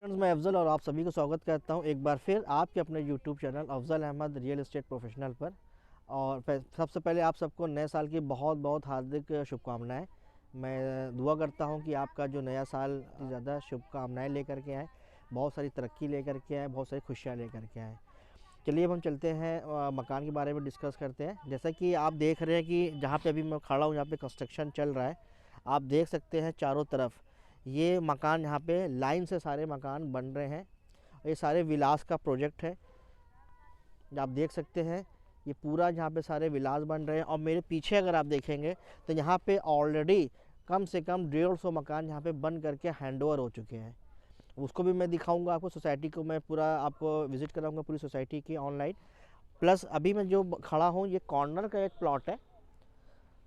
Friends, मैं अफजल और आप सभी को स्वागत करता हूं एक बार फिर आपके अपने YouTube channel Afzal Ahmed real estate professional पर। और सबसे पहले आप सबको नए साल की बहुत बहुत हार्दिक शुभकामनाएं। मैं दुआ करता हूं कि आपका जो नया साल ज़्यादा शुभकामनाएं लेकर के आए, बहुत सारी तरक्की लेकर के आए, बहुत सारी खुशियाँ लेकर के आए। चलिए अब हम चलते हैं मकान के बारे में डिस्कस करते हैं। जैसा कि आप देख रहे हैं कि जहाँ पे अभी मैं खड़ा हूँ, यहाँ पे कंस्ट्रक्शन चल रहा है। आप देख सकते हैं चारों तरफ ये मकान, यहाँ पे लाइन से सारे मकान बन रहे हैं। ये सारे विलास का प्रोजेक्ट है। आप देख सकते हैं ये पूरा यहाँ पे सारे विलास बन रहे हैं। और मेरे पीछे अगर आप देखेंगे तो यहाँ पे ऑलरेडी कम से कम 150 मकान यहाँ पे बन करके हैंडओवर हो चुके हैं। उसको भी मैं दिखाऊंगा आपको, सोसाइटी को मैं पूरा आपको विज़िट कराऊंगा, पूरी सोसाइटी की ऑनलाइन। प्लस अभी मैं जो खड़ा हूँ ये कॉर्नर का एक प्लॉट है।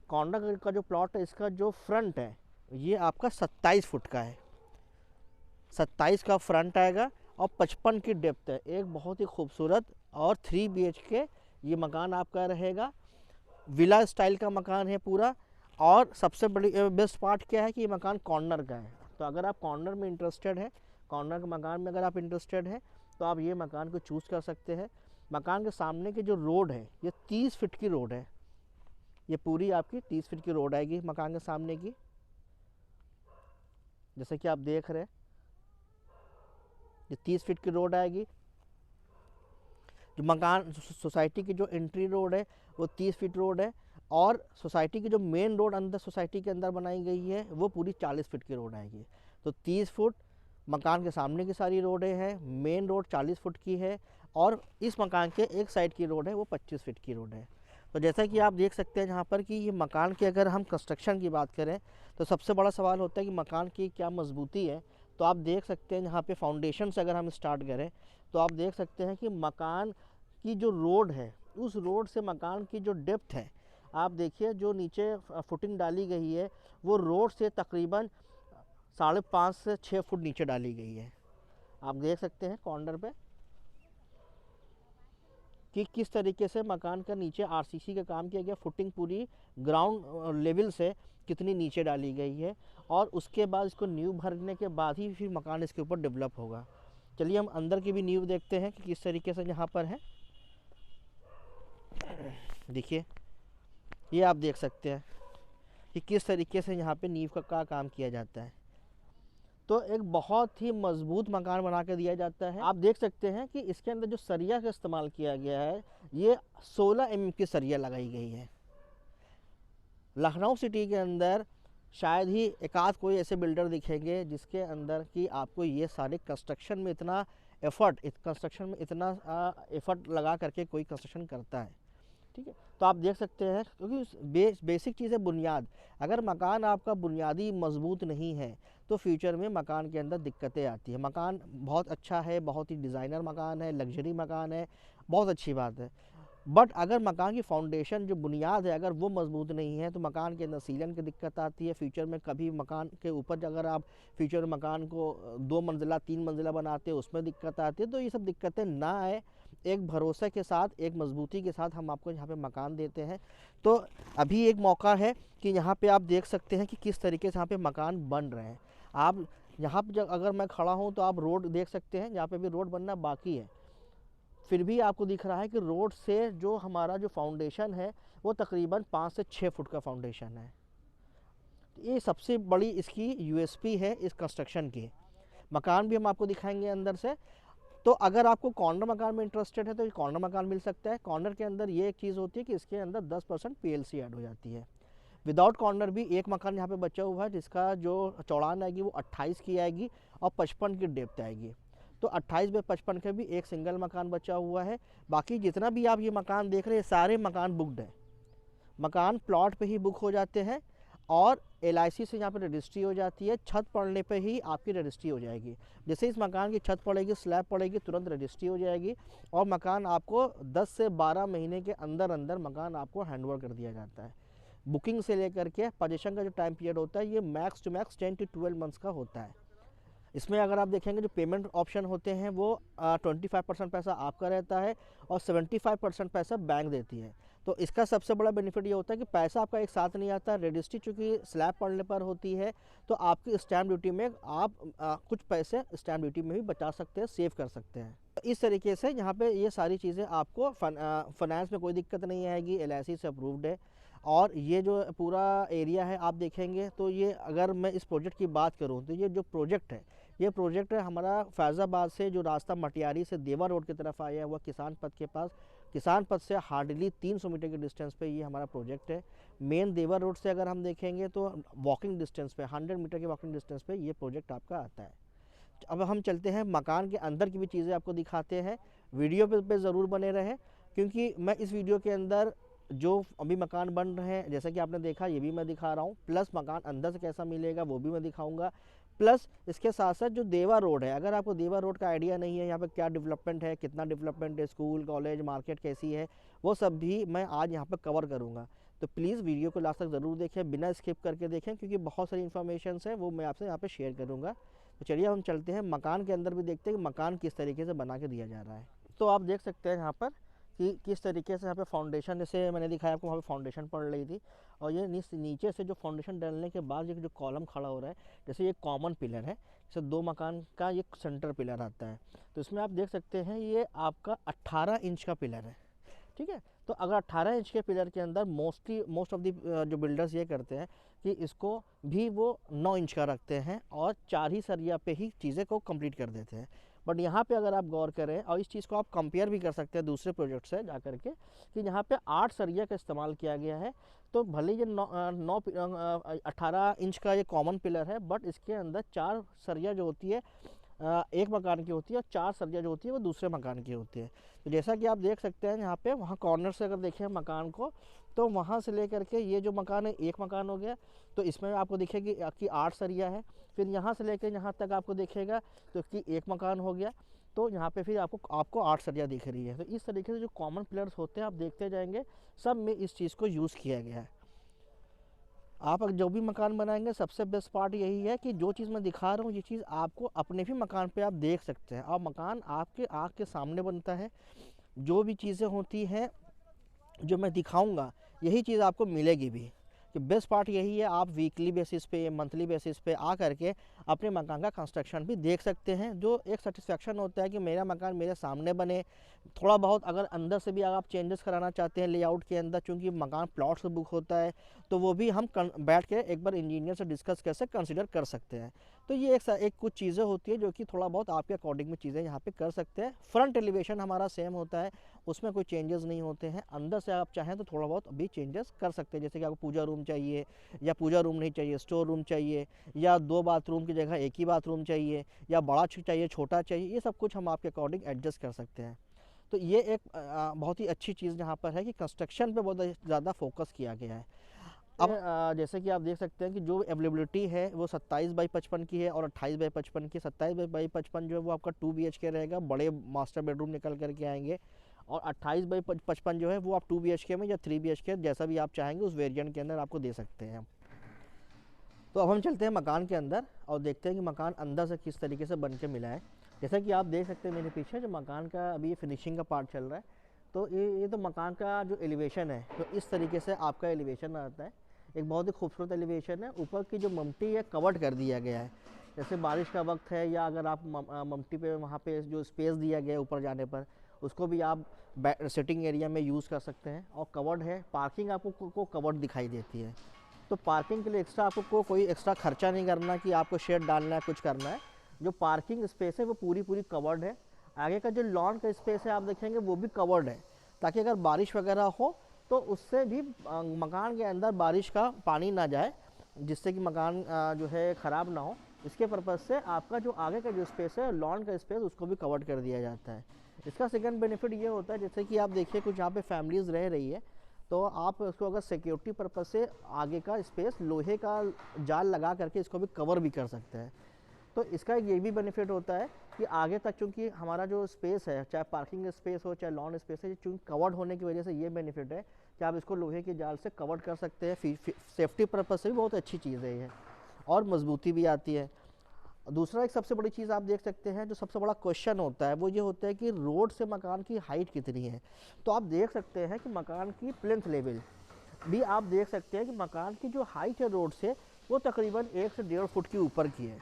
कॉर्नर का जो प्लॉट है इसका जो फ्रंट है ये आपका 27 फुट का है। 27 का फ्रंट आएगा और 55 की डेप्थ है। एक बहुत ही खूबसूरत और 3 BHK ये मकान आपका रहेगा। विला स्टाइल का मकान है पूरा। और सबसे बड़ी बेस्ट पार्ट क्या है कि ये मकान कॉर्नर का है। तो अगर आप कॉर्नर में इंटरेस्टेड है, कॉर्नर के मकान में अगर आप इंटरेस्टेड हैं तो आप ये मकान को चूज़ कर सकते हैं। मकान के सामने की जो रोड है ये 30 फीट की रोड है। ये पूरी आपकी 30 फीट की रोड आएगी मकान के सामने की, जैसे कि आप देख रहे हैं ये 30 फीट की रोड आएगी। जो मकान सोसाइटी की जो एंट्री रोड है वो 30 फीट रोड है। और सोसाइटी की जो मेन रोड अंदर सोसाइटी के अंदर बनाई गई है वो पूरी 40 फीट की रोड आएगी। तो 30 फुट मकान के सामने की सारी रोडें हैं, मेन रोड 40 फुट की है। और इस मकान के एक साइड की रोड है वो 25 फीट की रोड है। तो जैसा कि आप देख सकते हैं यहाँ पर कि ये मकान की अगर हम कंस्ट्रक्शन की बात करें तो सबसे बड़ा सवाल होता है कि मकान की क्या मजबूती है। तो आप देख सकते हैं यहाँ पे फाउंडेशन से अगर हम स्टार्ट करें तो आप देख सकते हैं कि मकान की जो रोड है उस रोड से मकान की जो डेप्थ है, आप देखिए जो नीचे फुटिंग डाली गई है वो रोड से तकरीबन 5.5 से 6 फुट नीचे डाली गई है। आप देख सकते हैं कॉर्नर पे कि किस तरीके से मकान का नीचे आरसीसी का काम किया गया। फुटिंग पूरी ग्राउंड लेवल से कितनी नीचे डाली गई है। और उसके बाद इसको नींव भरने के बाद ही फिर मकान इसके ऊपर डेवलप होगा। चलिए हम अंदर की भी नींव देखते हैं कि किस तरीके से यहाँ पर है। देखिए ये आप देख सकते हैं कि किस तरीके से यहाँ पे नींव का काम किया जाता है। तो एक बहुत ही मजबूत मकान बना के दिया जाता है। आप देख सकते हैं कि इसके अंदर जो सरिया का इस्तेमाल किया गया है ये 16 mm की सरिया लगाई गई है। लखनऊ सिटी के अंदर शायद ही एक आध कोई ऐसे बिल्डर दिखेंगे जिसके अंदर कि आपको ये सारे कंस्ट्रक्शन में इतना कंस्ट्रक्शन में इतना एफर्ट लगा करके कोई कंस्ट्रक्शन करता है। ठीक है, तो आप देख सकते हैं क्योंकि बेसिक चीज़ है बुनियाद। अगर मकान आपका बुनियादी मजबूत नहीं है तो फ्यूचर में मकान के अंदर दिक्कतें आती है। मकान बहुत अच्छा है, बहुत ही डिज़ाइनर मकान है, लग्जरी मकान है, बहुत अच्छी बात है। बट अगर मकान की फाउंडेशन जो बुनियाद है अगर वो मजबूत नहीं है तो मकान के अंदर सीलन की दिक्कत आती है। फ्यूचर में कभी मकान के ऊपर अगर आप फ्यूचर में मकान को 2 मंजिला 3 मंजिला बनाते हैं उसमें दिक्कत आती है। तो ये सब दिक्कतें ना आए, एक भरोसे के साथ, एक मजबूती के साथ हम आपको यहाँ पे मकान देते हैं। तो अभी एक मौका है कि यहाँ पे आप देख सकते हैं कि किस तरीके से यहाँ पे मकान बन रहे हैं। आप यहाँ पे अगर मैं खड़ा हूँ तो आप रोड देख सकते हैं, यहाँ पे भी रोड बनना बाकी है। फिर भी आपको दिख रहा है कि रोड से जो हमारा जो फाउंडेशन है वो तकरीबन 5 से 6 फुट का फाउंडेशन है। ये सबसे बड़ी इसकी यूएसपी है इस कंस्ट्रक्शन की। मकान भी हम आपको दिखाएंगे अंदर से। तो अगर आपको कॉर्नर मकान में इंटरेस्टेड है तो ये कॉर्नर मकान मिल सकता है। कॉर्नर के अंदर ये एक चीज़ होती है कि इसके अंदर 10% PLC ऐड हो जाती है। विदाउट कॉर्नर भी एक मकान यहाँ पे बचा हुआ है जिसका जो चौड़ान आएगी वो 28 की आएगी और 55 की डेप्थ आएगी। तो 28 बाई 55 का भी एक सिंगल मकान बचा हुआ है। बाकी जितना भी आप ये मकान देख रहे हैं सारे मकान बुकड है। मकान प्लॉट पे ही बुक हो जाते हैं और LIC से यहाँ पे रजिस्ट्री हो जाती है। छत पड़ने पे ही आपकी रजिस्ट्री हो जाएगी। जैसे इस मकान की छत पड़ेगी, स्लैब पड़ेगी, तुरंत रजिस्ट्री हो जाएगी और मकान आपको 10 से 12 महीने के अंदर अंदर मकान आपको हैंडओवर कर दिया जाता है। बुकिंग से लेकर के पोजीशन का जो टाइम पीरियड होता है ये max to max 10 to 12 months का होता है। इसमें अगर आप देखेंगे जो पेमेंट ऑप्शन होते हैं वो 25% पैसा आपका रहता है और 75% पैसा बैंक देती है। तो इसका सबसे बड़ा बेनिफिट ये होता है कि पैसा आपका एक साथ नहीं आता। रजिस्ट्री चूँकि स्लैब पड़ने पर होती है तो आपकी स्टैम्प ड्यूटी में आप कुछ पैसे स्टैम्प ड्यूटी में भी बचा सकते हैं, सेव कर सकते हैं। तो इस तरीके से यहाँ पे ये सारी चीज़ें आपको फाइनेंस में कोई दिक्कत नहीं आएगी, LIC से अप्रूव्ड है। और ये जो पूरा एरिया है आप देखेंगे तो ये, अगर मैं इस प्रोजेक्ट की बात करूँ तो ये जो प्रोजेक्ट है, ये प्रोजेक्ट है हमारा फैज़ाबाद से जो रास्ता मटियारी से देवा रोड की तरफ आया हुआ किसान पथ के पास। किसान पथ से हार्डली 300 मीटर के डिस्टेंस पे ये हमारा प्रोजेक्ट है। मेन देवा रोड से अगर हम देखेंगे तो वॉकिंग डिस्टेंस पे 100 मीटर के वॉकिंग डिस्टेंस पे ये प्रोजेक्ट आपका आता है। अब हम चलते हैं मकान के अंदर की भी चीज़ें आपको दिखाते हैं। वीडियो पे ज़रूर बने रहें, क्योंकि मैं इस वीडियो के अंदर जो अभी मकान बन रहे हैं जैसा कि आपने देखा ये भी मैं दिखा रहा हूँ, प्लस मकान अंदर से कैसा मिलेगा वो भी मैं दिखाऊंगा। प्लस इसके साथ साथ जो देवा रोड है, अगर आपको देवा रोड का आइडिया नहीं है यहाँ पे क्या डेवलपमेंट है, कितना डेवलपमेंट है, स्कूल कॉलेज मार्केट कैसी है, वो सब भी मैं आज यहाँ पे कवर करूँगा। तो प्लीज़ वीडियो को लास्ट तक ज़रूर देखें, बिना स्किप करके देखें, क्योंकि बहुत सारी इन्फॉर्मेशन है वो मैं आपसे यहाँ पे शेयर करूँगा। तो चलिए हम चलते हैं मकान के अंदर भी देखते हैं कि मकान किस तरीके से बना के दिया जा रहा है। तो आप देख सकते हैं यहाँ पर कि किस तरीके से यहाँ पे फाउंडेशन, जैसे मैंने दिखाया आपको वहाँ पे फाउंडेशन पड़ रही थी, और ये नीचे से जो फाउंडेशन डालने के बाद ये जो कॉलम खड़ा हो रहा है, जैसे ये कॉमन पिलर है, जैसे 2 मकान का ये सेंटर पिलर आता है, तो इसमें आप देख सकते हैं ये आपका 18 इंच का पिलर है। ठीक है, तो अगर 18 इंच के पिलर के अंदर मोस्ट ऑफ दी जो बिल्डर्स ये करते हैं कि इसको भी वो 9 इंच का रखते हैं और 4 ही सरिया पे ही चीज़ें को कंप्लीट कर देते हैं। बट यहाँ पे अगर आप गौर करें, और इस चीज़ को आप कंपेयर भी कर सकते हैं दूसरे प्रोजेक्ट से जा करके, कि यहाँ पे 8 सरिया का इस्तेमाल किया गया है। तो भले ये 18 इंच का ये कॉमन पिलर है, बट इसके अंदर 4 सरिया जो होती है एक मकान की होती है, और 4 सरिया जो होती है वो दूसरे मकान की होती है। तो जैसा कि आप देख सकते हैं यहाँ पे, वहाँ कॉर्नर से अगर देखें मकान को, तो वहाँ से लेकर के ये जो मकान है एक मकान हो गया, तो इसमें आपको दिखेगी कि 8 सरिया है। फिर यहाँ से लेकर यहाँ तक आपको दिखेगा तो कि एक मकान हो गया, तो यहाँ पे फिर आपको 8 सरिया दिख रही है। तो इस तरीके से जो कॉमन पिलर्स होते हैं आप देखते जाएंगे, सब में इस चीज़ को यूज़ किया गया है। आप अगर जो भी मकान बनाएंगे, सबसे बेस्ट पार्ट यही है कि जो चीज़ मैं दिखा रहा हूँ ये चीज़ आपको अपने भी मकान पे आप देख सकते हैं, और मकान आपके आँख के सामने बनता है। जो भी चीज़ें होती हैं जो मैं दिखाऊंगा यही चीज़ आपको मिलेगी भी। कि बेस्ट पार्ट यही है, आप वीकली बेसिस पे, मंथली बेसिस पे आ करके अपने मकान का कंस्ट्रक्शन भी देख सकते हैं, जो एक सेटिस्फेक्शन होता है कि मेरा मकान मेरे सामने बने। थोड़ा बहुत अगर अंदर से भी अगर आप चेंजेस कराना चाहते हैं लेआउट के अंदर, चूँकि मकान प्लॉट से बुक होता है, तो वो भी हम बैठ के एक बार इंजीनियर से डिस्कस कैसे कंसिडर कर सकते हैं। तो ये एक कुछ चीज़ें होती है जो कि थोड़ा बहुत आपके अकॉर्डिंग में चीज़ें यहाँ पे कर सकते हैं। फ्रंट एलिवेशन हमारा सेम होता है, उसमें कोई चेंजेस नहीं होते हैं। अंदर से आप चाहें तो थोड़ा बहुत अभी चेंजेस कर सकते हैं, जैसे कि आपको पूजा रूम चाहिए या पूजा रूम नहीं चाहिए, स्टोर रूम चाहिए, या 2 बाथरूम की जगह 1 ही बाथरूम चाहिए, या बड़ा चाहिए छोटा चाहिए, ये सब कुछ हम आपके अकॉर्डिंग एडजस्ट कर सकते हैं। तो ये एक बहुत ही अच्छी चीज़ यहाँ पर है कि कंस्ट्रक्शन पे बहुत ज़्यादा फोकस किया गया है। अब जैसे कि आप देख सकते हैं कि जो अवेलेबिलिटी है वो 27/55 की है और 28/55 की। 27/55 जो है वो आपका 2 BHK रहेगा, बड़े मास्टर बेडरूम निकल करके आएंगे, और 28/55 जो है वो आप 2 BHK में या 3 BHK जैसा भी आप चाहेंगे उस वेरिएंट के अंदर आपको दे सकते हैं। तो अब हम चलते हैं मकान के अंदर और देखते हैं कि मकान अंदर से किस तरीके से बन के मिला है। जैसा कि आप देख सकते हैं मेरे पीछे जो मकान का अभी फिनिशिंग का पार्ट चल रहा है, तो ये तो मकान का जो एलिवेशन है, तो इस तरीके से आपका एलिवेशन आता है। एक बहुत ही खूबसूरत एलिवेशन है। ऊपर की जो ममटी है कवर्ड कर दिया गया है, जैसे बारिश का वक्त है या अगर आप ममटी पे वहाँ पे जो स्पेस दिया गया है ऊपर जाने पर, उसको भी आप सिटिंग एरिया में यूज़ कर सकते हैं। और कवर्ड है, पार्किंग आपको कवर्ड दिखाई देती है। तो पार्किंग के लिए एक्स्ट्रा आपको कोई एक्स्ट्रा खर्चा नहीं करना कि आपको शेड डालना है, कुछ करना है। जो पार्किंग स्पेस है वो पूरी कवर्ड है। आगे का जो लॉन का स्पेस है आप देखेंगे वो भी कवर्ड है, ताकि अगर बारिश वगैरह हो तो उससे भी मकान के अंदर बारिश का पानी ना जाए, जिससे कि मकान जो है ख़राब ना हो। इसके पर्पज़ से आपका जो आगे का जो स्पेस है लॉन का स्पेस, उसको भी कवर्ड कर दिया जाता है। इसका सेकंड बेनिफिट ये होता है, जैसे कि आप देखिए कुछ यहाँ पे फैमिलीज़ रह रही है, तो आप उसको अगर सिक्योरिटी पर्पज़ से आगे का स्पेस लोहे का जाल लगा करके इसको भी कवर भी कर सकते हैं। तो इसका ये भी बेनिफिट होता है कि आगे तक, चूँकि हमारा जो स्पेस है, चाहे पार्किंग स्पेस हो चाहे लॉन स्पेस है, चूँकि कवर्ड होने की वजह से ये बेनिफिट है कि आप इसको लोहे के जाल से कवर्ड कर सकते हैं। सेफ्टी पर्पज़ से भी बहुत अच्छी चीज़ है ये, और मजबूती भी आती है। दूसरा एक सबसे बड़ी चीज़ आप देख सकते हैं, जो सबसे बड़ा क्वेश्चन होता है वो ये होता है कि रोड से मकान की हाइट कितनी है। तो आप देख सकते हैं कि मकान की प्लिंथ लेवल भी आप देख सकते हैं कि मकान की जो हाइट है रोड से वो तकरीबन 1 से 1.5 फुट की ऊपर की है।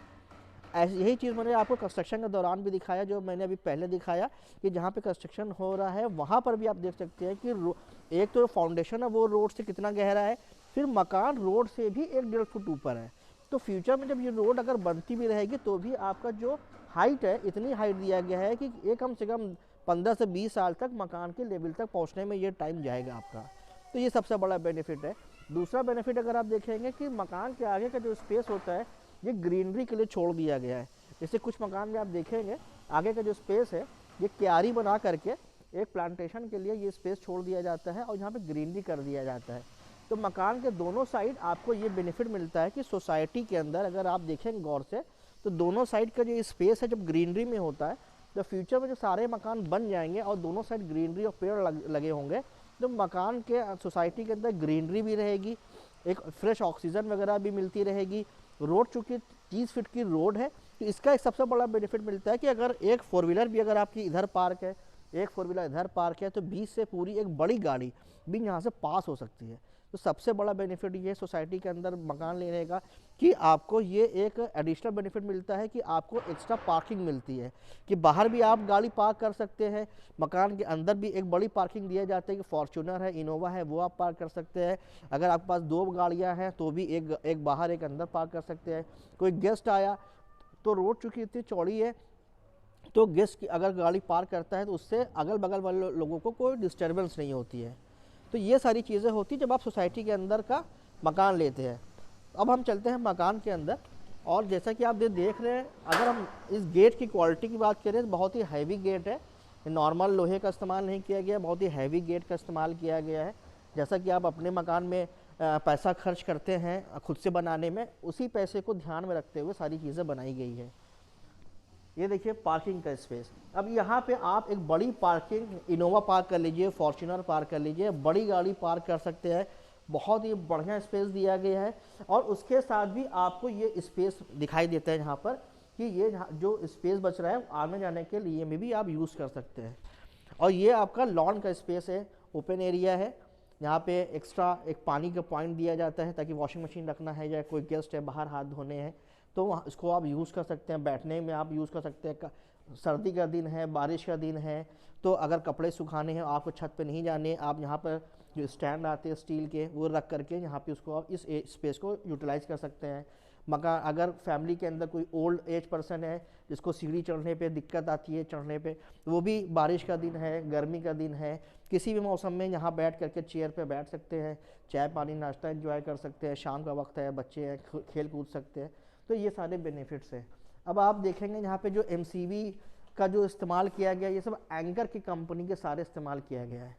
ऐसी यही चीज़ मैंने आपको कंस्ट्रक्शन के दौरान भी दिखाया, जो मैंने अभी पहले दिखाया कि जहाँ पे कंस्ट्रक्शन हो रहा है वहाँ पर भी आप देख सकते हैं कि एक तो फाउंडेशन है वो रोड से कितना गहरा है, फिर मकान रोड से भी 1-1.5 फुट ऊपर है। तो फ्यूचर में जब ये रोड अगर बनती भी रहेगी तो भी आपका जो हाइट है, इतनी हाइट दिया गया है कि ये कम से कम 15 से 20 साल तक मकान के लेवल तक पहुँचने में ये टाइम जाएगा आपका। तो ये सबसे बड़ा बेनिफिट है। दूसरा बेनिफिट अगर आप देखेंगे कि मकान के आगे का जो स्पेस होता है ये ग्रीनरी के लिए छोड़ दिया गया है। जैसे कुछ मकान में आप देखेंगे आगे का जो स्पेस है ये क्यारी बना करके एक प्लांटेशन के लिए ये स्पेस छोड़ दिया जाता है और यहाँ पे ग्रीनरी कर दिया जाता है। तो मकान के दोनों साइड आपको ये बेनिफिट मिलता है कि सोसाइटी के अंदर अगर आप देखेंगे गौर से तो दोनों साइड का जो स्पेस है जब ग्रीनरी में होता है तो फ्यूचर में जो सारे मकान बन जाएंगे और दोनों साइड ग्रीनरी और पेड़ लगे होंगे तो मकान के सोसाइटी के अंदर ग्रीनरी भी रहेगी, एक फ्रेश ऑक्सीजन वगैरह भी मिलती रहेगी। रोड चूँकि 30 फीट की रोड है तो इसका एक सबसे बड़ा बेनिफिट मिलता है कि अगर एक 4 व्हीलर भी अगर आपकी इधर पार्क है, एक 4 व्हीलर इधर पार्क है तो बीच से पूरी एक बड़ी गाड़ी भी यहाँ से पास हो सकती है। तो सबसे बड़ा बेनिफिट ये सोसाइटी के अंदर मकान लेने का कि आपको ये एक एडिशनल बेनिफिट मिलता है कि आपको एक्स्ट्रा पार्किंग मिलती है कि बाहर भी आप गाड़ी पार्क कर सकते हैं, मकान के अंदर भी एक बड़ी पार्किंग दिया जाता है कि फॉर्च्यूनर है, इनोवा है, वो आप पार्क कर सकते हैं। अगर आपके पास 2 गाड़ियां हैं तो भी एक बाहर एक अंदर पार्क कर सकते हैं। कोई गेस्ट आया तो रोड चूँकि इतनी चौड़ी है तो गेस्ट की अगर गाड़ी पार्क करता है तो उससे अगल बगल वाले लोगों को कोई डिस्टर्बेंस नहीं होती है। तो ये सारी चीज़ें होती जब आप सोसाइटी के अंदर का मकान लेते हैं। अब हम चलते हैं मकान के अंदर और जैसा कि आप देख रहे हैं अगर हम इस गेट की क्वालिटी की बात करें तो बहुत ही हैवी गेट है, नॉर्मल लोहे का इस्तेमाल नहीं किया गया, बहुत ही हैवी गेट का इस्तेमाल किया गया है। जैसा कि आप अपने मकान में पैसा खर्च करते हैं खुद से बनाने में, उसी पैसे को ध्यान में रखते हुए सारी चीज़ें बनाई गई है। ये देखिए पार्किंग का स्पेस। अब यहाँ पे आप एक बड़ी पार्किंग इनोवा पार्क कर लीजिए, फॉर्च्यूनर पार्क कर लीजिए, बड़ी गाड़ी पार्क कर सकते हैं। बहुत ही बढ़िया स्पेस दिया गया है और उसके साथ भी आपको ये स्पेस दिखाई देता है यहाँ पर कि ये जो स्पेस बच रहा है आने जाने के लिए में भी आप यूज़ कर सकते हैं। और ये आपका लॉन का स्पेस है, ओपन एरिया है। यहाँ पे एक्स्ट्रा एक पानी का पॉइंट दिया जाता है ताकि वॉशिंग मशीन रखना है या कोई गेस्ट है बाहर हाथ धोने हैं तो इसको आप यूज़ कर सकते हैं, बैठने में आप यूज़ कर सकते हैं। सर्दी का दिन है, बारिश का दिन है तो अगर कपड़े सुखाने हैं आपको छत पे नहीं जाने, आप यहाँ पर जो स्टैंड आते हैं स्टील के वो रख करके यहाँ पे उसको आप इस स्पेस को यूटिलाइज़ कर सकते हैं। मकान अगर फैमिली के अंदर कोई ओल्ड एज पर्सन है जिसको सीढ़ी चढ़ने पे दिक्कत आती है चढ़ने पे, वो भी बारिश का दिन है, गर्मी का दिन है, किसी भी मौसम में यहाँ बैठ करके चेयर पे बैठ सकते हैं, चाय पानी नाश्ता एंजॉय कर सकते हैं, शाम का वक्त है, बच्चे हैं, खेल कूद सकते हैं। तो ये सारे बेनिफिट्स हैं। अब आप देखेंगे यहाँ पे जो MCV का जो इस्तेमाल किया गया, ये सब एंकर की कंपनी के सारे इस्तेमाल किया गया है।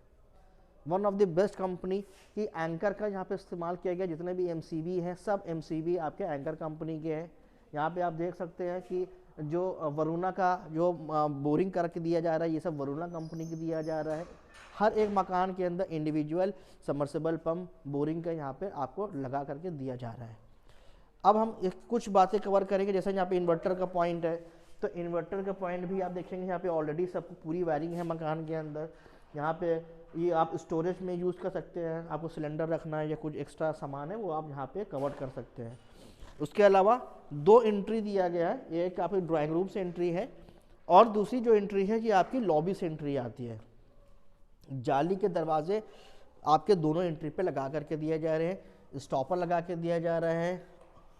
One of the best company की एंकर का यहाँ पे इस्तेमाल किया गया। जितने भी MCV हैं सब MCV आपके एंकर कंपनी के हैं। यहाँ पे आप देख सकते हैं कि जो वरुणा का जो बोरिंग करके दिया जा रहा है ये सब वरुणा कंपनी की दिया जा रहा है। हर एक मकान के अंदर इंडिविजुअल सबमर्सिबल पंप बोरिंग का यहाँ पे आपको लगा करके दिया जा रहा है। अब हम कुछ बातें कवर करेंगे, जैसे यहाँ पे इन्वर्टर का पॉइंट है तो इन्वर्टर का पॉइंट भी आप देखेंगे यहाँ पे ऑलरेडी सब पूरी वायरिंग है मकान के अंदर। यहाँ पे ये आप स्टोरेज में यूज़ कर सकते हैं, आपको सिलेंडर रखना है या कुछ एक्स्ट्रा सामान है वो आप यहाँ पे कवर कर सकते हैं। उसके अलावा 2 एंट्री दिया गया है, एक आपकी ड्राइंग रूम से एंट्री है और दूसरी जो एंट्री है ये आपकी लॉबी से एंट्री आती है। जाली के दरवाजे आपके दोनों एंट्री पे लगा करके दिए जा रहे हैं, स्टॉपर लगा के दिया जा रहा है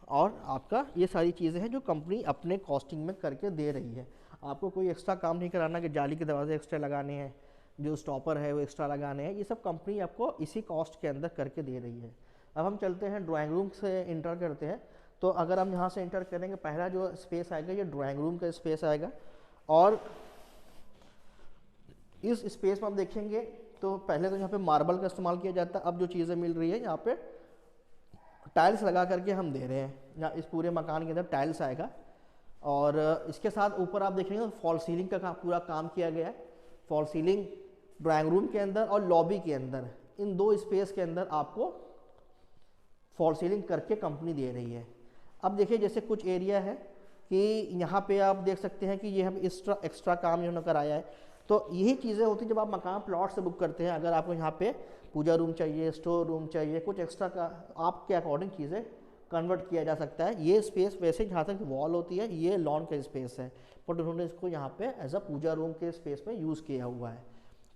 और आपका ये सारी चीज़ें हैं जो कंपनी अपने कॉस्टिंग में करके दे रही है। आपको कोई एक्स्ट्रा काम नहीं कराना कि जाली के दरवाजे एक्स्ट्रा लगाने हैं, जो स्टॉपर है वो एक्स्ट्रा लगाने हैं, ये सब कंपनी आपको इसी कॉस्ट के अंदर करके दे रही है। अब हम चलते हैं ड्राइंग रूम से इंटर करते हैं। तो अगर हम यहाँ से इंटर करेंगे पहला जो स्पेस आएगा ये ड्राइंग रूम का स्पेस आएगा और इस स्पेस में आप देखेंगे तो पहले तो यहाँ पे मार्बल का इस्तेमाल किया जाता है, अब जो चीज़ें मिल रही है यहाँ पे टाइल्स लगा करके हम दे रहे हैं। यहाँ इस पूरे मकान के अंदर टाइल्स आएगा और इसके साथ ऊपर आप देखेंगे फॉल सीलिंग का पूरा काम किया गया है। फॉल सीलिंग ड्राइंग रूम के अंदर और लॉबी के अंदर, इन 2 स्पेस के अंदर आपको फॉल सीलिंग करके कंपनी दे रही है। अब देखिए जैसे कुछ एरिया है कि यहाँ पे आप देख सकते हैं कि ये हम एक्स्ट्रा काम इन्होंने कराया है। तो यही चीज़ें होती हैं जब आप मकान प्लॉट से बुक करते हैं। अगर आपको यहाँ पे पूजा रूम चाहिए, स्टोर रूम चाहिए, कुछ एक्स्ट्रा का आपके अकॉर्डिंग चीज़ें कन्वर्ट किया जा सकता है। ये स्पेस वैसे जहाँ तक वॉल होती है ये लॉन का स्पेस है, बट उन्होंने इसको यहाँ पे एज अ पूजा रूम के स्पेस में यूज़ किया हुआ है।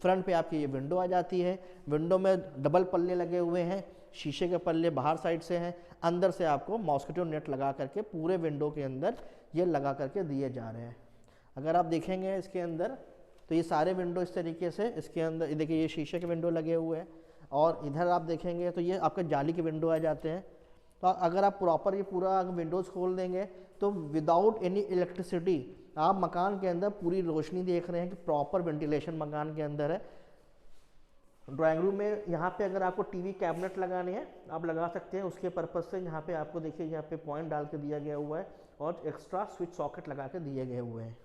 फ्रंट पे आपकी ये विंडो आ जाती है, विंडो में डबल पल्ले लगे हुए हैं, शीशे के पल्ले बाहर साइड से हैं, अंदर से आपको मॉस्किटो नेट लगा करके पूरे विंडो के अंदर ये लगा करके दिए जा रहे हैं। अगर आप देखेंगे इसके अंदर तो ये सारे विंडो इस तरीके से इसके अंदर देखिए ये शीशे के विंडो लगे हुए हैं, और इधर आप देखेंगे तो ये आपके जाली के विंडो आ जाते हैं। तो अगर आप प्रॉपर ये पूरा विंडोज़ खोल देंगे तो विदाउट एनी इलेक्ट्रिसिटी आप मकान के अंदर पूरी रोशनी देख रहे हैं कि प्रॉपर वेंटिलेशन मकान के अंदर है। ड्राइंग रूम में यहाँ पे अगर आपको टीवी कैबिनेट लगाने हैं आप लगा सकते हैं, उसके पर्पज़ से यहाँ पे आपको देखिए यहाँ पे पॉइंट डाल के दिया गया हुआ है और एक्स्ट्रा स्विच सॉकेट लगा के दिए गए हुए हैं।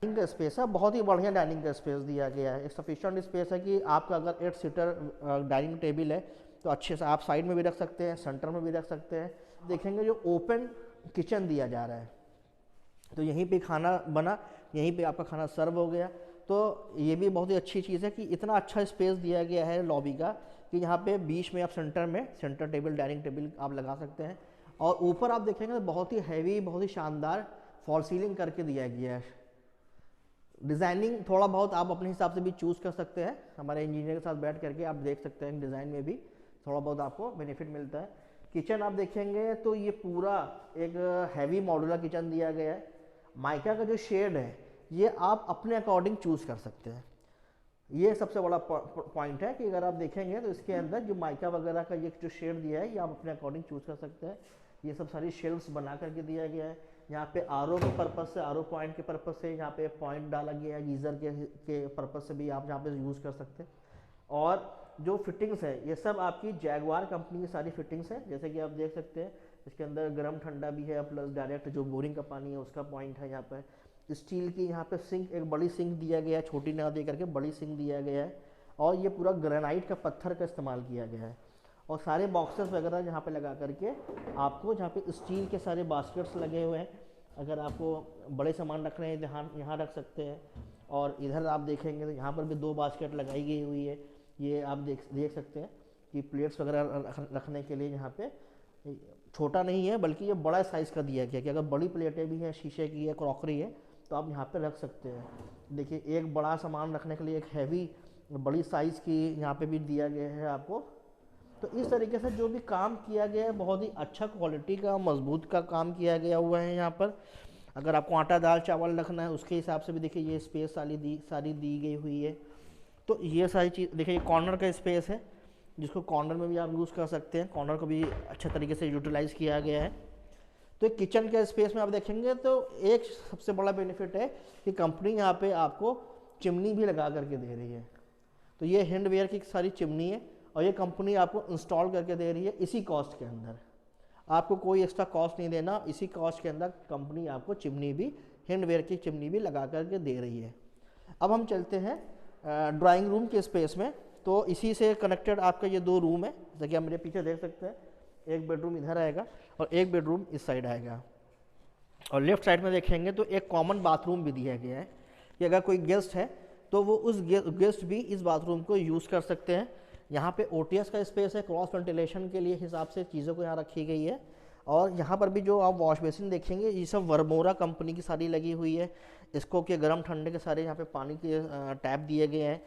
डाइनिंग का स्पेस है, बहुत ही बढ़िया डाइनिंग का स्पेस दिया गया है। एक सफिशिएंट स्पेस है कि आपका अगर 8 सीटर डाइनिंग टेबल है तो अच्छे से आप साइड में भी रख सकते हैं, सेंटर में भी रख सकते हैं। देखेंगे जो ओपन किचन दिया जा रहा है, तो यहीं पे खाना बना, यहीं पे आपका खाना सर्व हो गया। तो ये भी बहुत ही अच्छी चीज़ है कि इतना अच्छा स्पेस दिया गया है लॉबी का कि यहाँ पे बीच में आप सेंटर टेबल डाइनिंग टेबल आप लगा सकते हैं। और ऊपर आप देखेंगे तो बहुत ही हैवी, बहुत ही शानदार फॉल सीलिंग करके दिया गया है। डिज़ाइनिंग थोड़ा बहुत आप अपने हिसाब से भी चूज़ कर सकते हैं, हमारे इंजीनियर के साथ बैठ करके आप देख सकते हैं डिज़ाइन में भी थोड़ा बहुत आपको बेनिफिट मिलता है। किचन आप देखेंगे तो ये पूरा एक हैवी मॉड्यूलर किचन दिया गया है। माइका का जो शेड है ये आप अपने अकॉर्डिंग चूज़ कर सकते हैं। ये सबसे बड़ा पॉइंट है कि अगर आप देखेंगे तो इसके अंदर जो माइका वगैरह का ये जो शेड दिया है ये आप अपने अकॉर्डिंग चूज़ कर सकते हैं। ये सब सारी शेल्फ्स बना करके दिया गया है। यहाँ पे आरओ के पर्पज़ से, आरओ पॉइंट के पर्पज़ से यहाँ पे पॉइंट डाला गया है, गीज़र के पर्पज़ से भी आप यहाँ पे यूज़ कर सकते हैं। और जो फिटिंग्स है ये सब आपकी जैगवार कंपनी की सारी फिटिंग्स है, जैसे कि आप देख सकते हैं इसके अंदर गर्म ठंडा भी है, प्लस डायरेक्ट जो बोरिंग का पानी है उसका पॉइंट है। यहाँ पर स्टील की यहाँ पे सिंक, एक बड़ी सिंक दिया गया है, छोटी ना दे करके बड़ी सिंक दिया गया है। और ये पूरा ग्रेनाइट का पत्थर का इस्तेमाल किया गया है। और सारे बॉक्सेस वगैरह यहाँ पे लगा करके आपको जहाँ पे स्टील के सारे बास्केट्स लगे हुए हैं, अगर आपको बड़े सामान रख रहे हैं यहाँ रख सकते हैं। और इधर आप देखेंगे तो यहाँ पर भी 2 बास्केट लगाई गई हुई है। ये आप देख सकते हैं कि प्लेट्स वगैरह रखने के लिए यहाँ पे छोटा नहीं है बल्कि ये बड़ा साइज़ का दिया गया कि अगर बड़ी प्लेटें भी हैं, शीशे की है, क्रॉकरी है, तो आप यहाँ पे रख सकते हैं। देखिए एक बड़ा सामान रखने के लिए एक हैवी बड़ी साइज़ की यहाँ पे भी दिया गया है आपको। तो इस तरीके से जो भी काम किया गया है बहुत ही अच्छा क्वालिटी का, मजबूत का काम किया गया हुआ है यहाँ पर। अगर आपको आटा दाल चावल रखना है उसके हिसाब से भी देखिए ये स्पेस सारी दी गई हुई है। तो ये सारी चीज़ देखिए, कॉर्नर का स्पेस है जिसको कॉर्नर में भी आप यूज़ कर सकते हैं, कॉर्नर को भी अच्छे तरीके से यूटिलाइज़ किया गया है। तो किचन के स्पेस में आप देखेंगे तो एक सबसे बड़ा बेनिफिट है कि कंपनी यहाँ पे आपको चिमनी भी लगा करके दे रही है। तो ये हैंडवेयर की सारी चिमनी है और ये कंपनी आपको इंस्टॉल करके दे रही है इसी कॉस्ट के अंदर। आपको कोई एक्स्ट्रा कॉस्ट नहीं देना, इसी कॉस्ट के अंदर कंपनी आपको चिमनी भी, हैंडवेयर की चिमनी भी लगा करके दे रही है। अब हम चलते हैं ड्राइंग रूम के स्पेस में। तो इसी से कनेक्टेड आपका ये 2 रूम है, जैसे कि आप मेरे पीछे देख सकते हैं। एक बेडरूम इधर आएगा और एक बेडरूम इस साइड आएगा। और लेफ्ट साइड में देखेंगे तो एक कॉमन बाथरूम भी दिया गया है कि अगर कोई गेस्ट है तो वो उस गेस्ट भी इस बाथरूम को यूज़ कर सकते हैं। यहाँ पे ओटीएस का स्पेस है, क्रॉस वेंटिलेशन के लिए हिसाब से चीज़ों को यहाँ रखी गई है। और यहाँ पर भी जो आप वॉश बेसिन देखेंगे ये सब वर्मोरा कंपनी की सारी लगी हुई है। इसको के गर्म ठंडे के सारे यहाँ पे पानी के टैप दिए गए हैं।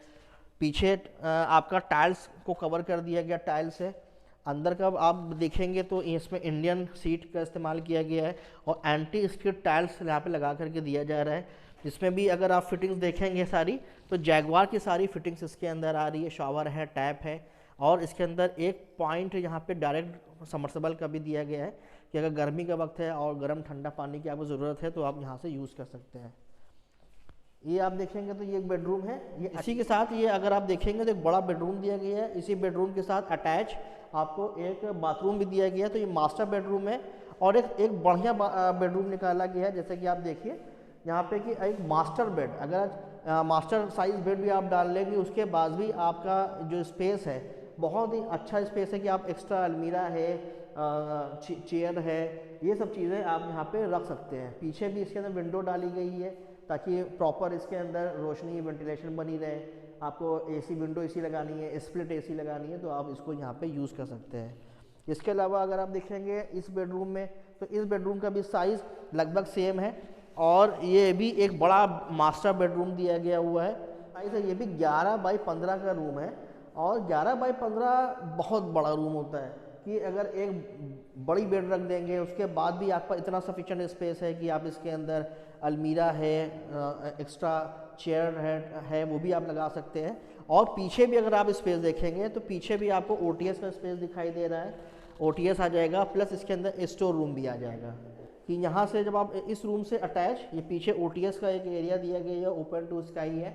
पीछे आपका टाइल्स को कवर कर दिया गया, टाइल्स है। अंदर का आप देखेंगे तो इसमें इंडियन सीट का इस्तेमाल किया गया है और एंटी स्किड टाइल्स यहाँ पे लगा करके दिया जा रहा है। जिसमें भी अगर आप फिटिंग्स देखेंगे सारी तो जैगवार की सारी फिटिंग्स इसके अंदर आ रही है। शावर है, टैप है और इसके अंदर एक पॉइंट यहाँ पे डायरेक्ट समर्सिबल का भी दिया गया है कि अगर गर्मी का वक्त है और गर्म ठंडा पानी की आपको ज़रूरत है तो आप यहाँ से यूज़ कर सकते हैं। ये आप देखेंगे तो ये एक बेडरूम है। ये इसी के साथ ये अगर आप देखेंगे तो एक बड़ा बेडरूम दिया गया है। इसी बेडरूम के साथ अटैच आपको एक बाथरूम भी दिया गया है। तो ये मास्टर बेडरूम है और एक बढ़िया बेडरूम निकाला गया है। जैसे कि आप देखिए यहाँ पे कि एक मास्टर बेड, अगर मास्टर साइज बेड भी आप डाल लेंगे उसके बाद भी आपका जो स्पेस है बहुत ही अच्छा स्पेस है कि आप एक्स्ट्रा अलमीरा है चेयर है, ये सब चीज़ें आप यहाँ पे रख सकते हैं। पीछे भी इसके अंदर विंडो डाली गई है ताकि प्रॉपर इसके अंदर रोशनी वेंटिलेशन बनी रहे। आपको एसी, विंडो एसी लगानी है, स्प्लिट एसी लगानी है, तो आप इसको यहाँ पे यूज़ कर सकते हैं। इसके अलावा अगर आप देखेंगे इस बेडरूम में, तो इस बेडरूम का भी साइज़ लगभग सेम है और ये भी एक बड़ा मास्टर बेडरूम दिया गया हुआ है। साइज़ है ये भी 11 बाई 15 का रूम है और 11 बाई 15 बहुत बड़ा रूम होता है कि अगर एक बड़ी बेड रख देंगे उसके बाद भी आपका इतना सफिशिएंट स्पेस है कि आप इसके अंदर अलमीरा है, एक्स्ट्रा चेयर है वो भी आप लगा सकते हैं। और पीछे भी अगर आप स्पेस देखेंगे तो पीछे भी आपको ओटीएस का स्पेस दिखाई दे रहा है, ओटीएस आ जाएगा, प्लस इसके अंदर स्टोर रूम भी आ जाएगा कि यहाँ से जब आप इस रूम से अटैच, ये पीछे ओटीएस का एक एरिया दिया गया है, ओपन टू स्काई है।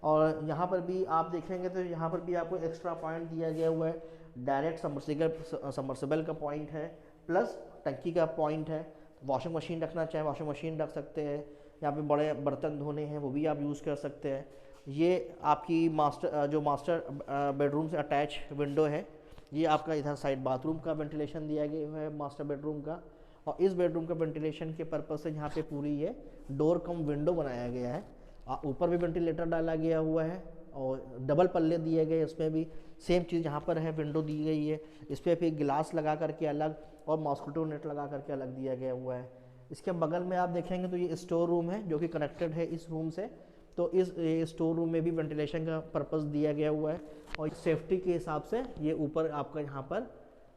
और यहाँ पर भी आप देखेंगे तो यहाँ पर भी आपको एक्स्ट्रा पॉइंट दिया गया हुआ है, डायरेक्ट सबमर्सिबल का पॉइंट है, प्लस टंकी का पॉइंट है। वॉशिंग मशीन रखना चाहे वॉशिंग मशीन रख सकते हैं, यहाँ पे बड़े बर्तन धोने हैं वो भी आप यूज़ कर सकते हैं। ये आपकी मास्टर बेडरूम से अटैच विंडो है, ये आपका इधर साइड बाथरूम का वेंटिलेशन दिया गया है मास्टर बेडरूम का। और इस बेडरूम का वेंटिलेशन के पर्पज़ से यहाँ पे पूरी ये डोर कम विंडो बनाया गया है। ऊपर भी वेंटिलेटर डाला गया हुआ है और डबल पल्ले दिए गए, इसमें भी सेम चीज़ यहाँ पर है, विंडो दी गई है, इस पर फिर गिलास लगा करके अलग और मॉस्किटो नेट लगा करके अलग दिया गया हुआ है। इसके बगल में आप देखेंगे तो ये स्टोर रूम है जो कि कनेक्टेड है इस रूम से, तो इस स्टोर रूम में भी वेंटिलेशन का पर्पज़ दिया गया हुआ है। और सेफ्टी के हिसाब से ये ऊपर आपका यहाँ पर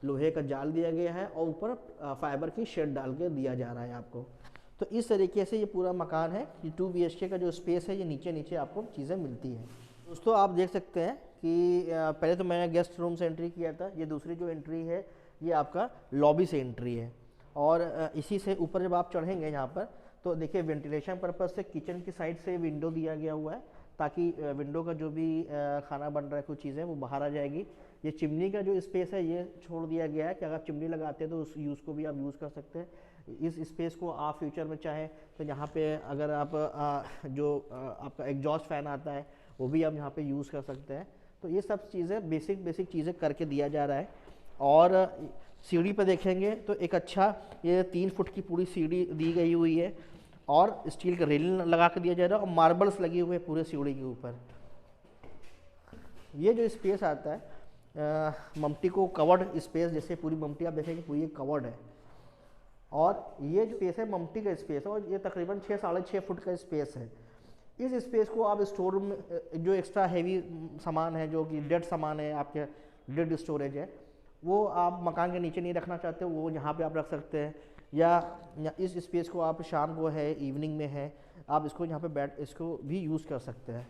लोहे का जाल दिया गया है और ऊपर फाइबर की शेड डाल के दिया जा रहा है आपको। तो इस तरीके से ये पूरा मकान है। ये 2 BHK का जो स्पेस है ये नीचे नीचे आपको चीज़ें मिलती हैं। दोस्तों आप देख सकते हैं कि पहले तो मैंने गेस्ट रूम से एंट्री किया था, ये दूसरी जो एंट्री है ये आपका लॉबी से एंट्री है। और इसी से ऊपर जब आप चढ़ेंगे यहाँ पर तो देखिए वेंटिलेशन पर्पज़ से किचन की साइड से विंडो दिया गया हुआ है ताकि विंडो का जो भी खाना बन रहा है कुछ चीज़ें वो बाहर आ जाएगी। ये चिमनी का जो स्पेस है ये छोड़ दिया गया है कि अगर चिमनी लगाते हैं तो उस यूज़ को भी आप यूज़ कर सकते हैं। इस स्पेस को आप फ्यूचर में चाहें तो यहाँ पे अगर आप आपका एग्जॉस्ट फैन आता है वो भी आप यहाँ पे यूज़ कर सकते हैं। तो ये सब चीज़ें बेसिक चीज़ें करके दिया जा रहा है। और सीढ़ी पर देखेंगे तो एक अच्छा ये 3 फुट की पूरी सीढ़ी दी गई हुई है और स्टील का रेलिंग लगा कर दिया जा रहा है और मार्बल्स लगे हुए हैं पूरे सीढ़ी के ऊपर। ये जो स्पेस आता है मम्टी को कवर्ड स्पेस, जैसे पूरी मम्टी आप देखेंगे पूरी कवर्ड है और ये जो स्पेस है मम्टी का स्पेस है और ये तकरीबन 6-6.5 फुट का स्पेस है। इस स्पेस को आप स्टोर रूम में जो एक्स्ट्रा हैवी सामान है, जो कि डेड सामान है, आपके डेड स्टोरेज है, वो आप मकान के नीचे नहीं रखना चाहते वो यहाँ पे आप रख सकते हैं। या इस स्पेस को आप शाम को है, इवनिंग में है, आप इसको यहाँ पे इसको भी यूज़ कर सकते हैं।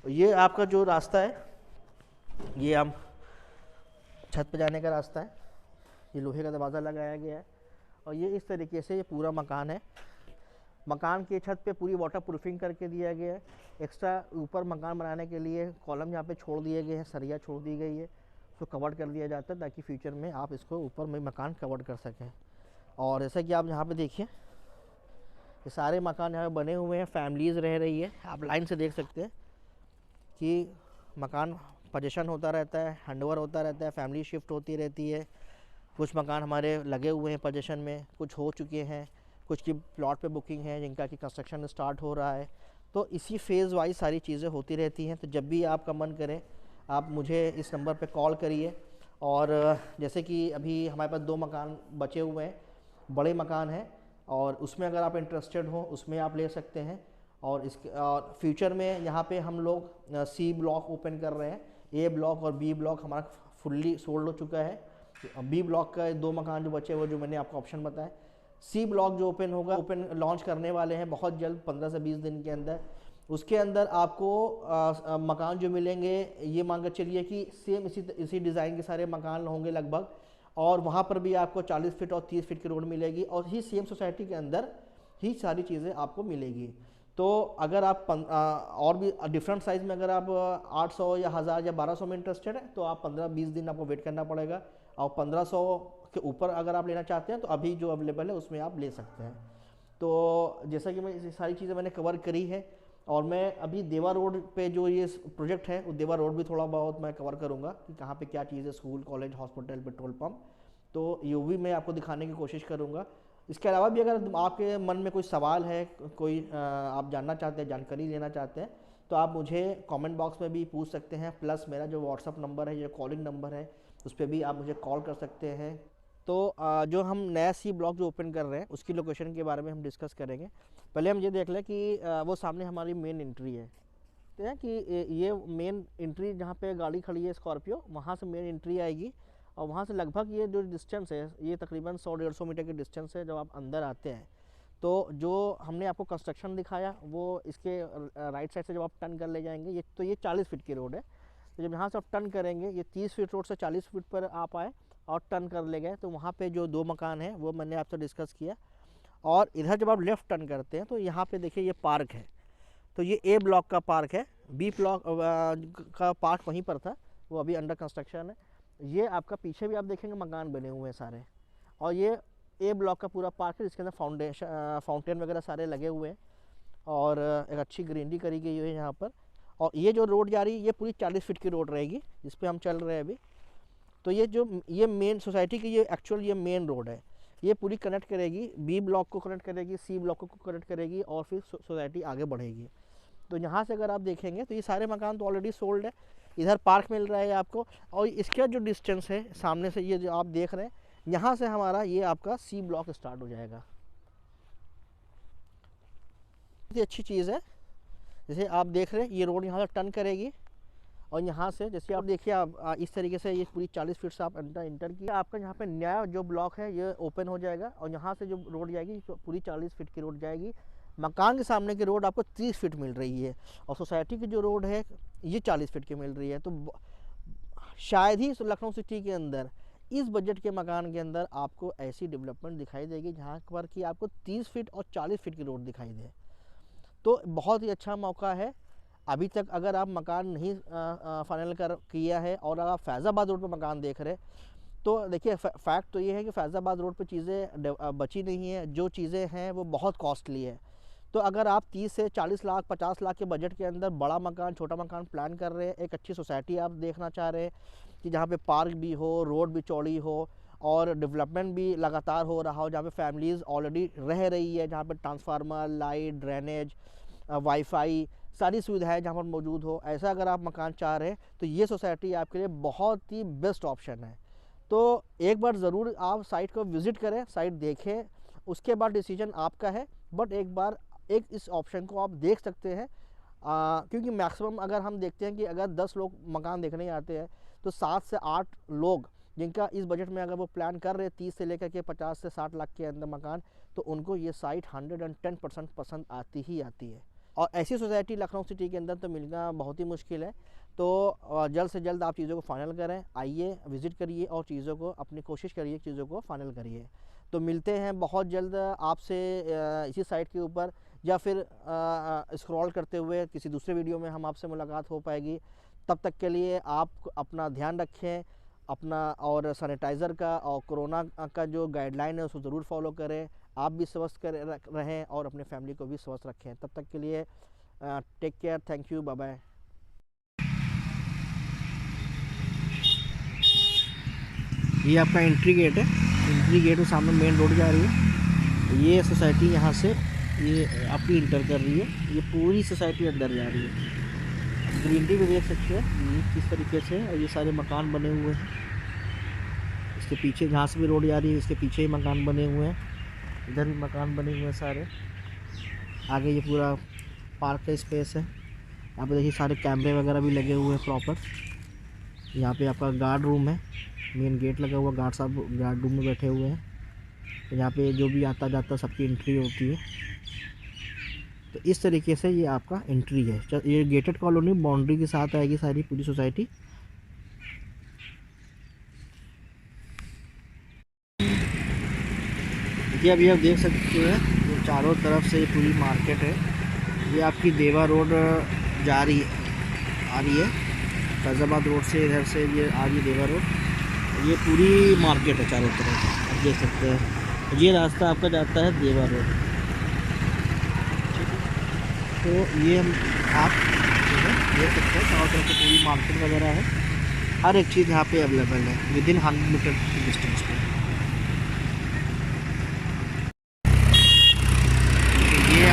ये आपका जो रास्ता है ये हम छत पे जाने का रास्ता है, ये लोहे का दरवाज़ा लगाया गया है और ये इस तरीके से ये पूरा मकान है। मकान के छत पे पूरी वाटर प्रूफिंग करके दिया गया है। एक्स्ट्रा ऊपर मकान बनाने के लिए कॉलम यहाँ पे छोड़ दिए गए हैं, सरिया छोड़ दी गई है, उसको कवर कर दिया जाता है ताकि फ्यूचर में आप इसको ऊपर में मकान कवर कर सकें। और जैसा कि आप यहाँ पे देखिए ये सारे मकान यहाँ पे बने हुए हैं, फैमिलीज़ रह रही है। आप लाइन से देख सकते हैं कि मकान पोजीशन होता रहता है, हैंडओवर होता रहता है, फैमिली शिफ्ट होती रहती है। कुछ मकान हमारे लगे हुए हैं पोजीशन में, कुछ हो चुके हैं, कुछ की प्लॉट पे बुकिंग है, जिनका कि कंस्ट्रक्शन स्टार्ट हो रहा है। तो इसी फेज़ वाइज सारी चीज़ें होती रहती हैं। तो जब भी आपका मन करे आप मुझे इस नंबर पे कॉल करिए। और जैसे कि अभी हमारे पास 2 मकान बचे हुए हैं, बड़े मकान हैं और उसमें अगर आप इंटरेस्टेड हो उसमें आप ले सकते हैं। और इसके और फ्यूचर में यहाँ पे हम लोग C ब्लॉक ओपन कर रहे हैं। A ब्लॉक और B ब्लॉक हमारा फुल्ली सोल्ड हो चुका है। B ब्लॉक का 2 मकान जो बचे हुए जो मैंने आपको ऑप्शन बताया। C ब्लॉक जो ओपन लॉन्च करने वाले हैं बहुत जल्द, 15 से 20 दिन के अंदर। उसके अंदर आपको मकान जो मिलेंगे ये मान कर चलिए कि सेम इसी डिज़ाइन के सारे मकान होंगे लगभग। और वहाँ पर भी आपको 40 फीट और 30 फीट की रोड मिलेगी और ही सेम सोसाइटी के अंदर ही सारी चीज़ें आपको मिलेगी। तो अगर आप और भी डिफरेंट साइज़ में अगर आप 800 या 1000 या 1200 में इंटरेस्टेड है तो आप 15-20 दिन आपको वेट करना पड़ेगा। और 1500 के ऊपर अगर आप लेना चाहते हैं तो अभी जो अवेलेबल है उसमें आप ले सकते हैं। तो जैसा कि मैं सारी चीज़ें मैंने कवर करी है और मैं अभी देवा रोड पे जो ये प्रोजेक्ट है वो देवा रोड भी थोड़ा बहुत मैं कवर करूँगा कि कहाँ पे क्या चीज़ है, school, college, hospital, petrol pump. तो ये भी मैं आपको दिखाने की कोशिश करूँगा। इसके अलावा भी अगर आपके मन में कोई सवाल है, कोई आप जानना चाहते हैं, जानकारी लेना चाहते हैं, तो आप मुझे कमेंट बॉक्स में भी पूछ सकते हैं। प्लस मेरा जो व्हाट्सअप नंबर है, जो कॉलिंग नंबर है, उस पर भी आप मुझे कॉल कर सकते हैं। तो जो हम नया सी ब्लॉक जो ओपन कर रहे हैं उसकी लोकेशन के बारे में हम डिस्कस करेंगे। पहले हम ये देख लें कि वो सामने हमारी मेन एंट्री है, तो है कि ये मेन एंट्री जहाँ पे गाड़ी खड़ी है स्कॉर्पियो, वहाँ से मेन एंट्री आएगी। और वहाँ से लगभग ये जो डिस्टेंस है, ये तकरीबन 100-150 मीटर की डिस्टेंस है। जब आप अंदर आते हैं तो जो हमने आपको कंस्ट्रक्शन दिखाया वो इसके राइट साइड से जब आप टर्न कर ले जाएंगे, ये तो ये 40 फीट की रोड है। तो जब यहाँ से आप टर्न करेंगे, ये 30 फीट रोड से 40 फीट पर आप आए और टर्न कर ले गए, तो वहाँ पे जो 2 मकान हैं वो मैंने आपसे डिस्कस किया। और इधर जब आप लेफ़्ट टर्न करते हैं तो यहाँ पे देखिए ये पार्क है। तो ये ए ब्लॉक का पार्क है, बी ब्लॉक का पार्क वहीं पर था, वो अभी अंडर कंस्ट्रक्शन है। ये आपका पीछे भी आप देखेंगे मकान बने हुए हैं सारे। और ये ए ब्लॉक का पूरा पार्क है, जिसके अंदर फाउंटेन वगैरह सारे लगे हुए हैं और एक अच्छी ग्रीनरी करी गई है यहाँ पर। और ये जो रोड जा रही है ये पूरी 40 फीट की रोड रहेगी जिस पे हम चल रहे हैं अभी। तो ये मेन सोसाइटी की ये एक्चुअल ये मेन रोड है, ये पूरी कनेक्ट करेगी, बी ब्लॉक को कनेक्ट करेगी, सी ब्लॉक को कनेक्ट करेगी और फिर सोसाइटी आगे बढ़ेगी। तो यहाँ से अगर आप देखेंगे तो ये सारे मकान तो ऑलरेडी सोल्ड है। इधर पार्क मिल रहा है आपको, और इसका जो डिस्टेंस है सामने से ये जो आप देख रहे हैं, यहाँ से हमारा ये आपका सी ब्लॉक स्टार्ट हो जाएगा। बहुत ही अच्छी चीज़ है। जैसे आप देख रहे हैं ये रोड यहाँ से टर्न करेगी और यहाँ से जैसे आप देखिए आप इस तरीके से ये पूरी 40 फीट से आप इंटर किया, आपका यहाँ पे नया जो ब्लॉक है ये ओपन हो जाएगा। और यहाँ से जो रोड जाएगी तो पूरी 40 फीट की रोड जाएगी। मकान के सामने की रोड आपको 30 फीट मिल रही है और सोसाइटी की जो रोड है ये 40 फीट की मिल रही है। तो शायद ही लखनऊ सिटी के अंदर इस बजट के मकान के अंदर आपको ऐसी डेवलपमेंट दिखाई देगी जहाँ पर कि आपको 30 फीट और 40 फीट की रोड दिखाई दे। तो बहुत ही अच्छा मौका है। अभी तक अगर आप मकान नहीं फाइनल किया है और अगर आप फैज़ाबाद रोड पर मकान देख रहे तो देखिए फैक्ट तो ये है कि फैज़ाबाद रोड पे चीज़ें बची नहीं है, जो चीज़ें हैं वो बहुत कॉस्टली है। तो अगर आप 30 से 40 लाख 50 लाख के बजट के अंदर बड़ा मकान छोटा मकान प्लान कर रहे हैं, एक अच्छी सोसाइटी आप देखना चाह रहे हैं कि जहाँ पे पार्क भी हो, रोड भी चौड़ी हो और डेवलपमेंट भी लगातार हो रहा हो, जहाँ पे फैमिलीज़ ऑलरेडी रह रही है, जहाँ पे ट्रांसफार्मर, लाइट, ड्रेनेज, वाईफाई सारी सुविधाएं जहाँ पर मौजूद हो, ऐसा अगर आप मकान चाह रहे हैं तो ये सोसाइटी आपके लिए बहुत ही बेस्ट ऑप्शन है। तो एक बार ज़रूर आप साइट को विज़िट करें, साइट देखें, उसके बाद डिसीजन आपका है। बट एक बार इस ऑप्शन को आप देख सकते हैं, क्योंकि मैक्सिमम अगर हम देखते हैं कि अगर 10 लोग मकान देखने आते हैं तो 7 से 8 लोग जिनका इस बजट में अगर वो प्लान कर रहे हैं 30 से लेकर के 50 से 60 लाख के अंदर मकान, तो उनको ये साइट 110% पसंद आती ही आती है। और ऐसी सोसाइटी लखनऊ सिटी के अंदर तो मिलना बहुत ही मुश्किल है। तो जल्द से जल्द आप चीज़ों को फाइनल करें, आइए विज़िट करिए और चीज़ों को अपनी कोशिश करिए, चीज़ों को फाइनल करिए। तो मिलते हैं बहुत जल्द आपसे इसी साइट के ऊपर, या फिर स्क्रॉल करते हुए किसी दूसरे वीडियो में हम आपसे मुलाकात हो पाएगी। तब तक के लिए आप अपना ध्यान रखें, अपना और सैनिटाइज़र का और कोरोना का जो गाइडलाइन है उसको ज़रूर फॉलो करें। आप भी स्वस्थ रहें और अपने फैमिली को भी स्वस्थ रखें। तब तक के लिए take care, thank you, bye bye. ये आपका एंट्री गेट है, एंट्री गेट के सामने मेन रोड जा रही है। ये सोसाइटी यहाँ से ये आपकी इंटर कर रही है, ये पूरी सोसाइटी अंदर जा रही है। ग्रीनरी भी देख सकते हैं किस तरीके से, और ये सारे मकान बने हुए हैं। इसके पीछे जहाँ से भी रोड जा रही है इसके पीछे ही मकान बने हुए हैं, इधर भी मकान बने हुए हैं सारे। आगे ये पूरा पार्क का स्पेस है। यहाँ पे देखिए सारे कैमरे वगैरह भी लगे हुए हैं प्रॉपर। यहाँ पे आपका गार्ड रूम है, मेन गेट लगा हुआ, गार्ड साहब गार्ड रूम में बैठे हुए हैं। तो यहाँ पे जो भी आता जाता सबकी एंट्री होती है। तो इस तरीके से ये आपका एंट्री है। ये गेटेड कॉलोनी बाउंड्री के साथ आएगी सारी पूरी सोसाइटी। ये अभी आप देख सकते हैं ये चारों तरफ से ये पूरी मार्केट है। ये आपकी देवा रोड आ रही है फैज़ाबाद रोड से, इधर से ये आ रही है देवा रोड। ये पूरी मार्केट है चारों तरफ, आप देख सकते हैं। ये रास्ता आपका जाता है देवा रोड। तो ये आप देख सकते हैं चारों तरफ से पूरी मार्केट वगैरह है, हर एक चीज़ यहाँ पे अवेलेबल है विदिन 100 मीटर की डिस्टेंस पे।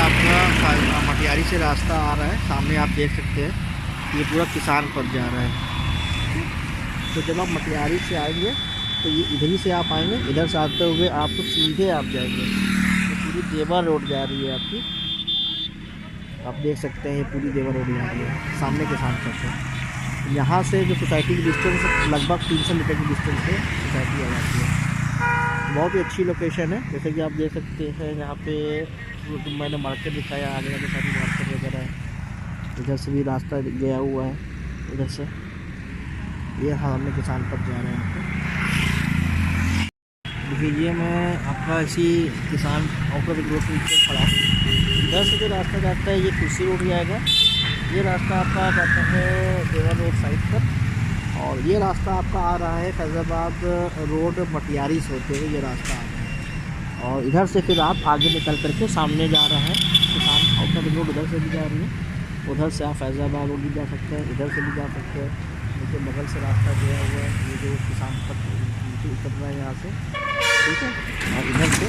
आपका मटियारी से रास्ता आ रहा है, सामने आप देख सकते हैं ये पूरा किसान पथ जा रहा है। तो जब आप मटियारी से आएंगे तो ये इधर ही से आप आएंगे, इधर से आते हुए आपको सीधे आप जाएंगे तो पूरी देवा रोड जा रही है आपकी। आप देख सकते हैं ये पूरी देवा रोड जा रही है, सामने किसान पथ है। यहाँ से जो सोसाइटी की डिस्टेंस लगभग 300 मीटर की डिस्टेंस पे सोसाइटी आ जाती है। बहुत ही अच्छी लोकेशन है, जैसे कि आप देख सकते हैं यहाँ पे तो मैंने मार्केट दिखाया, आगे जाके सारी मार्केट वगैरह है। इधर से भी रास्ता गया हुआ है, इधर से ये हमने किसान पथ जा रहे हैं यहाँ पे। देखिए ये मैं आपका इसी किसान ऑफर रोड के नीचे खड़ा हूँ। इधर से जो रास्ता जाता है ये कुर्सी रोड जाएगा, ये रास्ता आपका जाता है देवा रोड साइड पर, और ये रास्ता आपका आ रहा है फैज़ाबाद रोड मटियारी से होते हुए ये रास्ता आ रहा है। और इधर से फिर आप आगे निकल करके सामने जा रहा है किसान आउटर रोड, उधर से भी जा रही है, उधर से आप फैज़ाबाद रोड भी जा सकते हैं, इधर से भी जा सकते हैं। देखिए बगल से रास्ता गया हुआ है, ये जो किसान पथ नीचे उतर रहा है यहाँ से, ठीक है, और इधर से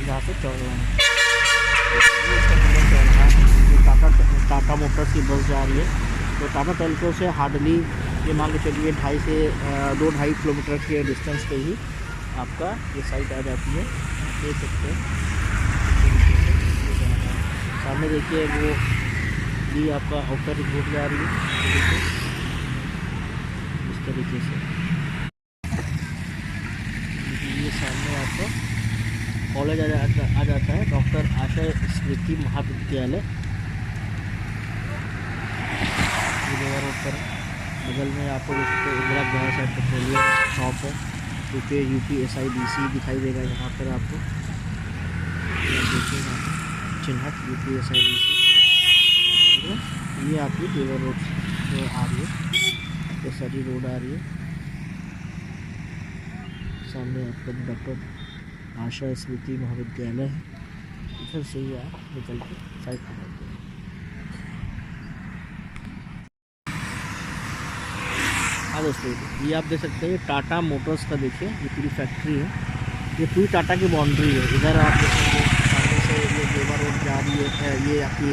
यहाँ से चल रहा है। टाटा मोटर्स की बस जा रही है। तो टाटा टेल्को से हार्डली ये मान के चलिए 2.5 से 2-2.5 किलोमीटर के डिस्टेंस पे ही आपका ये साइट आ जाती है, देख सकते हैं। सामने देखिए वो ये आपका आउटर रिंग रोड जा रही है इस तरीके से। ये सामने आपका कॉलेज आ जाता है, डॉक्टर आशा स्मृति महाविद्यालय रोड पर। बगल में आपको Indira gas and petroleum shop है, यूपी SIDC दिखाई देगा यहाँ पर आपको, देखिए चिन्हट यूपी SIDC। ये आपकी देवा रोड जो आ रही है, ये सारी रोड आ रही है। सामने आपका डॉक्टर आशा स्मृति महाविद्यालय है, इधर से ही आप निकल के साइड पर जाते हैं। हाँ दोस्तों, ये आप देख सकते हैं टाटा मोटर्स का, देखिए ये पूरी फैक्ट्री है, ये पूरी टाटा की बाउंड्री है। इधर आप देखेंगे सामने से ये देवा रोड जा रही है, ये आपकी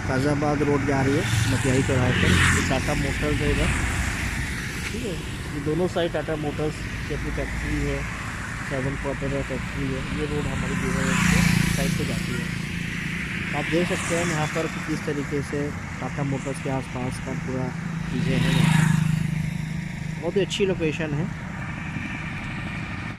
फैज़ाबाद रोड जा रही है मटियारी चौराहे पर, ये टाटा मोटर्स है इधर, ठीक है। ये दोनों साइड टाटा मोटर्स की अपनी फैक्ट्री है, 7 फैक्ट्री है। ये रोड हमारी देवा रोड के साइड पर जाती है। आप देख सकते हैं यहाँ पर किस तरीके से टाटा मोटर्स के आसपास का पूरा चीज़ें हैं। बहुत ही अच्छी लोकेशन है।